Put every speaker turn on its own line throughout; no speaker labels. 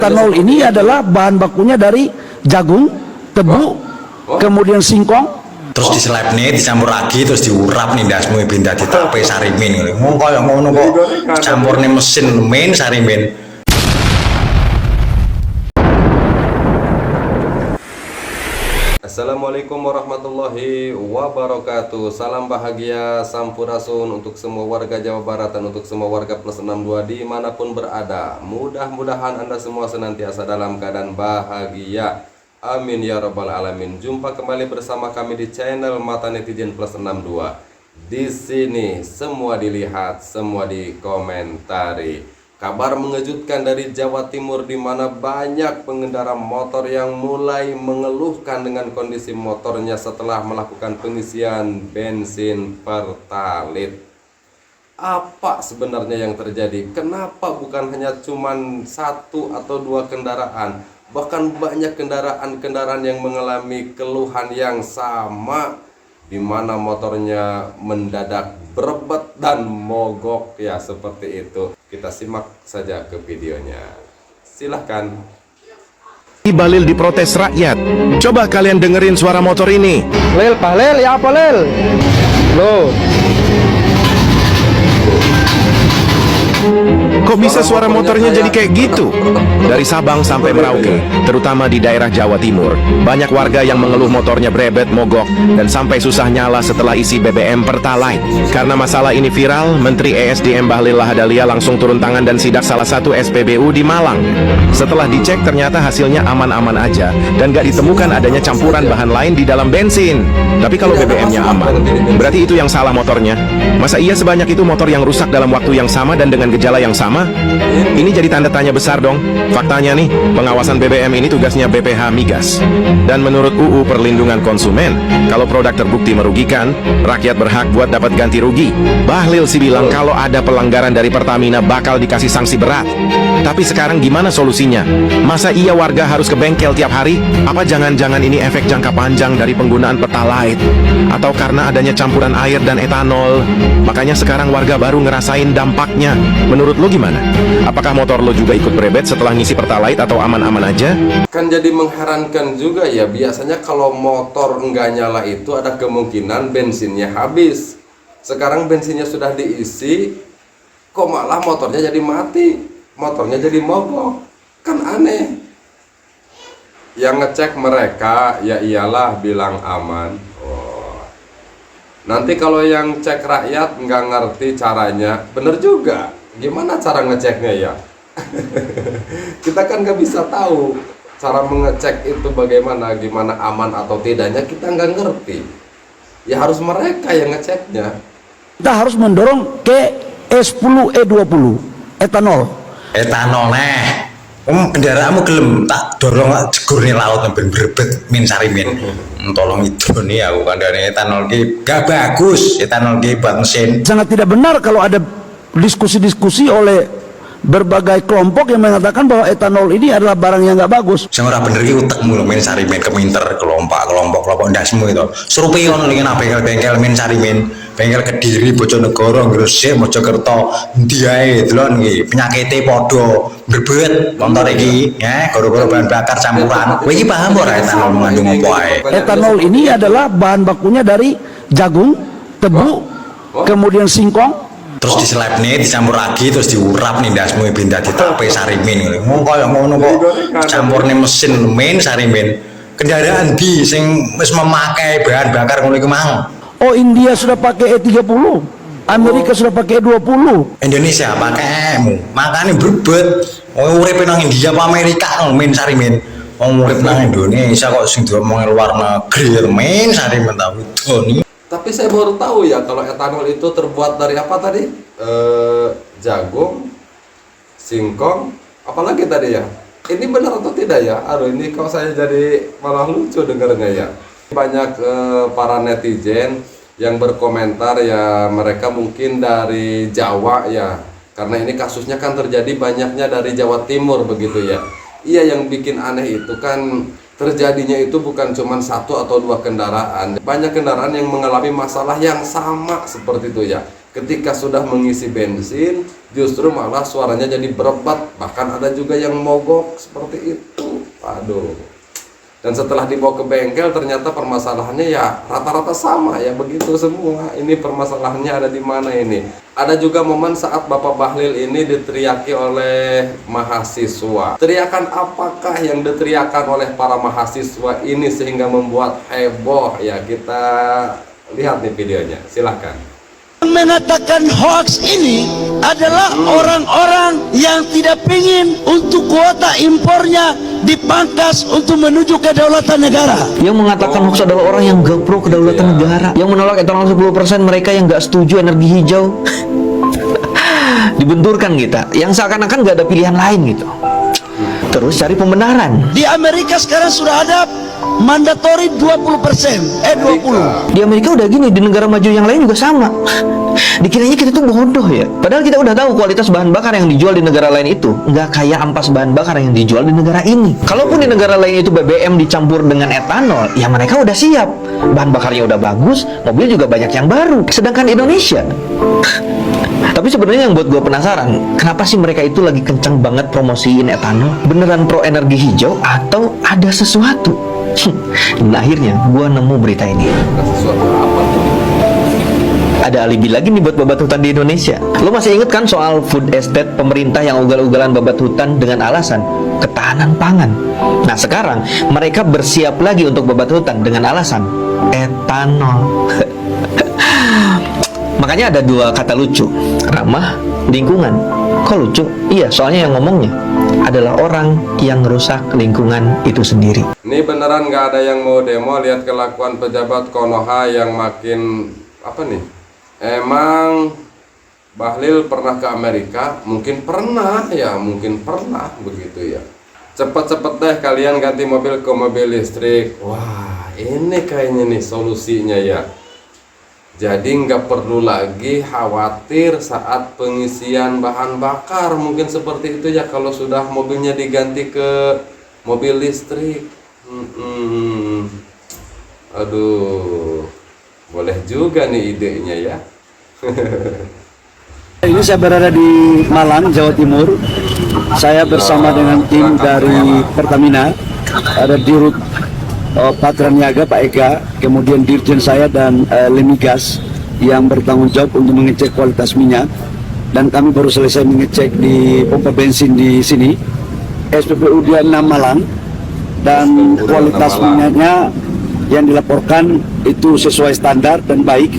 Etanol ini adalah bahan bakunya dari jagung, tebu, kemudian singkong.
Terus diseleb nih, dicampur lagi, terus diurap nih dasmu binda ditape sarimin. Ngono kaya ngono kok campurne mesin men sarimin.
Assalamualaikum warahmatullahi wabarakatuh. Salam bahagia sampurasun untuk semua warga Jawa Barat dan untuk semua warga plus 62 dimanapun berada. Mudah-mudahan Anda semua senantiasa dalam keadaan bahagia. Amin ya rabbal alamin. Jumpa kembali bersama kami di channel Mata Netizen plus 62. Di sini semua dilihat, semua dikomentari. Kabar mengejutkan dari Jawa Timur di mana banyak pengendara motor yang mulai mengeluhkan dengan kondisi motornya setelah melakukan pengisian bensin pertalit. Apa sebenarnya yang terjadi? Kenapa bukan hanya cuman satu atau dua kendaraan? Bahkan banyak kendaraan-kendaraan yang mengalami keluhan yang sama, di mana motornya mendadak berebet dan mogok ya seperti itu. Kita simak saja ke videonya. Silahkan.
Balil diprotes rakyat. Coba kalian dengerin suara motor ini.
Lel, Pak Lel, ya apa Lel? Loh.
Kok bisa suara motornya jadi kayak gitu? Dari Sabang sampai Merauke, terutama di daerah Jawa Timur, banyak warga yang mengeluh motornya brebet, mogok, dan sampai susah nyala setelah isi BBM Pertalite. Karena masalah ini viral, Menteri ESDM Bahlil Lahadalia langsung turun tangan dan sidak salah satu SPBU di Malang. Setelah dicek ternyata hasilnya aman-aman aja, dan gak ditemukan adanya campuran bahan lain di dalam bensin. Tapi kalau BBM-nya aman, berarti itu yang salah motornya. Masa iya sebanyak itu motor yang rusak dalam waktu yang sama dan dengan gejala yang sama? Ini jadi tanda tanya besar dong. Faktanya nih, pengawasan BBM ini tugasnya BPH Migas. Dan menurut UU Perlindungan Konsumen, kalau produk terbukti merugikan, rakyat berhak buat dapat ganti rugi. Bahlil sih bilang kalau ada pelanggaran dari Pertamina bakal dikasih sanksi berat. Tapi sekarang gimana solusinya? Masa iya warga harus ke bengkel tiap hari? Apa jangan-jangan ini efek jangka panjang dari penggunaan Pertalite? Atau karena adanya campuran air dan etanol? Makanya sekarang warga baru ngerasain dampaknya. Menurut lo gimana? Apakah motor lo juga ikut berebet setelah ngisi Pertalite atau aman-aman aja?
Kan jadi mengherankan juga ya. Biasanya kalau motor nggak nyala itu ada kemungkinan bensinnya habis. Sekarang bensinnya sudah diisi, kok malah motornya jadi mati, motornya jadi mogok. Kan aneh. Yang ngecek mereka ya iyalah bilang aman. Nanti kalau yang cek rakyat nggak ngerti caranya, bener juga. Gimana cara ngeceknya ya? Kita kan nggak bisa tahu cara mengecek itu bagaimana, gimana aman atau tidaknya kita nggak ngerti. Ya harus mereka yang ngeceknya.
Kita harus mendorong ke E10 E20 etanol.
Etanol neh. Kendaraanmu gelem tak dorong jegur nih laut ben berebet min sarimin. Tolong itu nih aku kandhane etanol ki gak bagus. Etanol ki buat mesin.
Sangat tidak benar kalau ada diskusi-diskusi oleh berbagai kelompok yang mengatakan bahwa etanol ini adalah barang yang nggak bagus.
Sing ora bener ki utekmu lho min sarimin keminter kelompok ndasmu itu. Surupion ning bengkel-bengkel min sarimin. Bengkel Kediri, Bojonegoro, Gresik, Mojokerto, endi ae delon iki penyakite padha berbet motor iki ya gara-gara bahan bakar campuran. Kowe iki paham ora etanol mengandung apa ae?
Etanol ini adalah bahan bakunya dari jagung, tebu, kemudian singkong.
Terus diseleb nih, dicampur lagi, terus diurap nih dasmu binda ditape sarimin. Ngono kaya ngono kok campurne mesin men sarimin. Kendaraan di sing wis memakai bahan bakar ngono iki mang.
Oh, India sudah pakai E30, Amerika sudah pakai E20.
Indonesia pakai emu, makanya berbet. Urip nang India apa Amerika men sarimin. Wong urip nang Indonesia kok sing diomongin luar negeri men sarimin ta widoni.
Tapi saya baru tahu ya kalau etanol itu terbuat dari apa tadi? Jagung, singkong, apalagi tadi ya? Ini benar atau tidak ya? Aduh, ini kok saya jadi malah lucu dengarnya ya. Banyak para netizen yang berkomentar ya, mereka mungkin dari Jawa ya, karena ini kasusnya kan terjadi banyaknya dari Jawa Timur begitu ya. Iya, yang bikin aneh itu kan terjadinya itu bukan cuma satu atau dua kendaraan, banyak kendaraan yang mengalami masalah yang sama seperti itu ya. Ketika sudah mengisi bensin, justru malah suaranya jadi berebat, bahkan ada juga yang mogok seperti itu. Aduh. Dan setelah dibawa ke bengkel, ternyata permasalahannya ya rata-rata sama ya, begitu semua. Ini permasalahannya ada di mana ini? Ada juga momen saat Bapak Bahlil ini diteriaki oleh mahasiswa. Teriakan apakah yang diteriakan oleh para mahasiswa ini sehingga membuat heboh? Ya, kita lihat nih videonya, silahkan.
Yang mengatakan hoax ini adalah orang-orang yang tidak ingin untuk kuota impornya dipangkas untuk menuju kedaulatan negara.
Yang mengatakan hoax adalah orang yang gak pro kedaulatan negara, yang menolak etanol 10%, mereka yang gak setuju energi hijau. Dibenturkan kita, yang seakan-akan gak ada pilihan lain gitu. Terus cari pembenaran.
Di Amerika sekarang sudah ada mandatory 20%, 20.
Di Amerika udah gini, di negara maju yang lain juga sama. Dikiranya kita tuh bodoh ya. Padahal kita udah tahu kualitas bahan bakar yang dijual di negara lain itu nggak kayak ampas bahan bakar yang dijual di negara ini. Kalaupun di negara lain itu BBM dicampur dengan etanol, ya mereka udah siap. Bahan bakarnya udah bagus, mobil juga banyak yang baru. Sedangkan Indonesia tapi sebenarnya yang buat gue penasaran, kenapa sih mereka itu lagi kencang banget promosiin etanol? Beneran pro energi hijau atau ada sesuatu? Nah, akhirnya gue nemu berita ini.
Sesuatu apa?
Ada alibi lagi nih buat babat hutan di Indonesia. Lo masih inget kan soal food estate pemerintah yang ugal-ugalan babat hutan dengan alasan ketahanan pangan? Nah, sekarang mereka bersiap lagi untuk babat hutan dengan alasan etanol. Makanya ada dua kata lucu, ramah, lingkungan. Kok lucu? Iya, soalnya yang ngomongnya adalah orang yang merusak lingkungan itu sendiri.
Ini beneran nggak ada yang mau demo. Lihat kelakuan pejabat Konoha yang makin apa nih? Emang Bahlil pernah ke Amerika? Mungkin pernah ya, mungkin pernah begitu ya. Cepet-cepet deh kalian ganti mobil ke mobil listrik. Wah, ini kayaknya nih solusinya ya. Jadi nggak perlu lagi khawatir saat pengisian bahan bakar. Mungkin seperti itu ya kalau sudah mobilnya diganti ke mobil listrik. Aduh, boleh juga nih idenya ya.
Ini saya berada di Malang, Jawa Timur. Saya bersama dengan tim dari Pertamina. Ada Dirut Patraniaga Pak Eka, kemudian Dirjen saya dan Lemigas yang bertanggung jawab untuk mengecek kualitas minyak. Dan kami baru selesai mengecek di pompa bensin di sini, SPBU 26 Malang, dan kualitas minyaknya yang dilaporkan itu sesuai standar dan baik.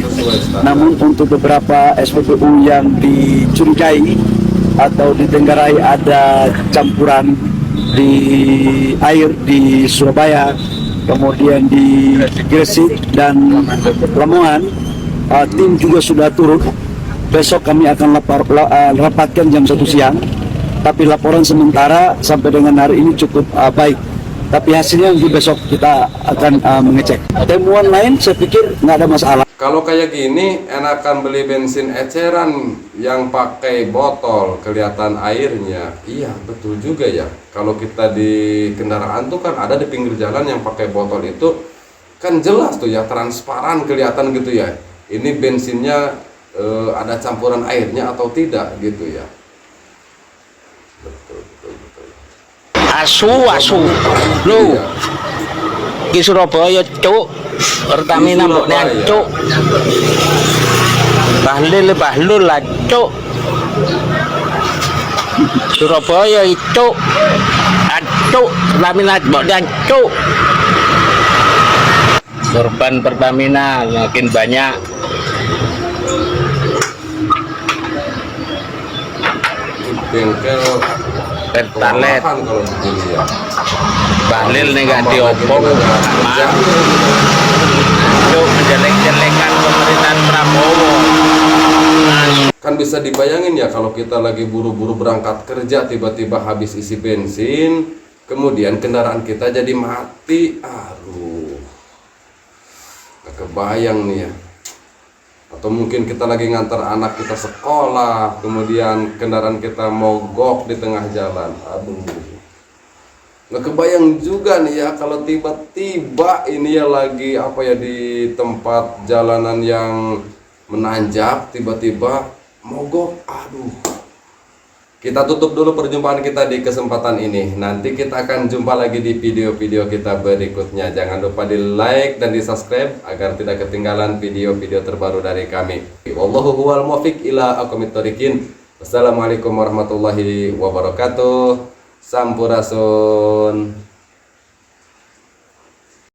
Namun untuk beberapa SPBU yang dicurigai atau ditenggarai ada campuran di air di Surabaya, kemudian di Gresik dan Lamongan, tim juga sudah turun. Besok kami akan rapatkan jam 1 siang. Tapi laporan sementara sampai dengan hari ini cukup baik. Tapi hasilnya nanti besok kita akan mengecek. Temuan lain saya pikir nggak ada masalah.
Kalau kayak gini, enakan beli bensin eceran yang pakai botol, kelihatan airnya. Iya, betul juga ya. Kalau kita di kendaraan tuh kan ada di pinggir jalan yang pakai botol itu, kan jelas tuh ya, transparan kelihatan gitu ya. Ini bensinnya ada campuran airnya atau tidak gitu ya. Betul.
Asu lu di Surabaya cuk, Pertamina mboknya cuk, Bahlul lah cuk, Surabaya itu cuk, Pertamina mboknya cuk. Korban Pertamina makin banyak.
Bengkel
Pertalet
kalau begini ya.
Bahlil nih gak diopong, untuk menjelek-jelekan pemerintahan Prabowo.
Kan bisa dibayangin ya kalau kita lagi buru-buru berangkat kerja, tiba-tiba habis isi bensin, kemudian kendaraan kita jadi mati. Aduh, gak kebayang nih ya. Atau mungkin kita lagi ngantar anak kita sekolah, kemudian kendaraan kita mogok di tengah jalan. Aduh, nggak kebayang juga nih ya kalau tiba-tiba ini ya lagi apa ya di tempat jalanan yang menanjak, tiba-tiba mogok. Aduh. Kita tutup dulu perjumpaan kita di kesempatan ini. Nanti kita akan jumpa lagi di video-video kita berikutnya. Jangan lupa di like dan di subscribe agar tidak ketinggalan video-video terbaru dari kami. Wallahu huwal muwaffiq ila aqwamit thoriqin. Wassalamualaikum warahmatullahi wabarakatuh. Sampurasun.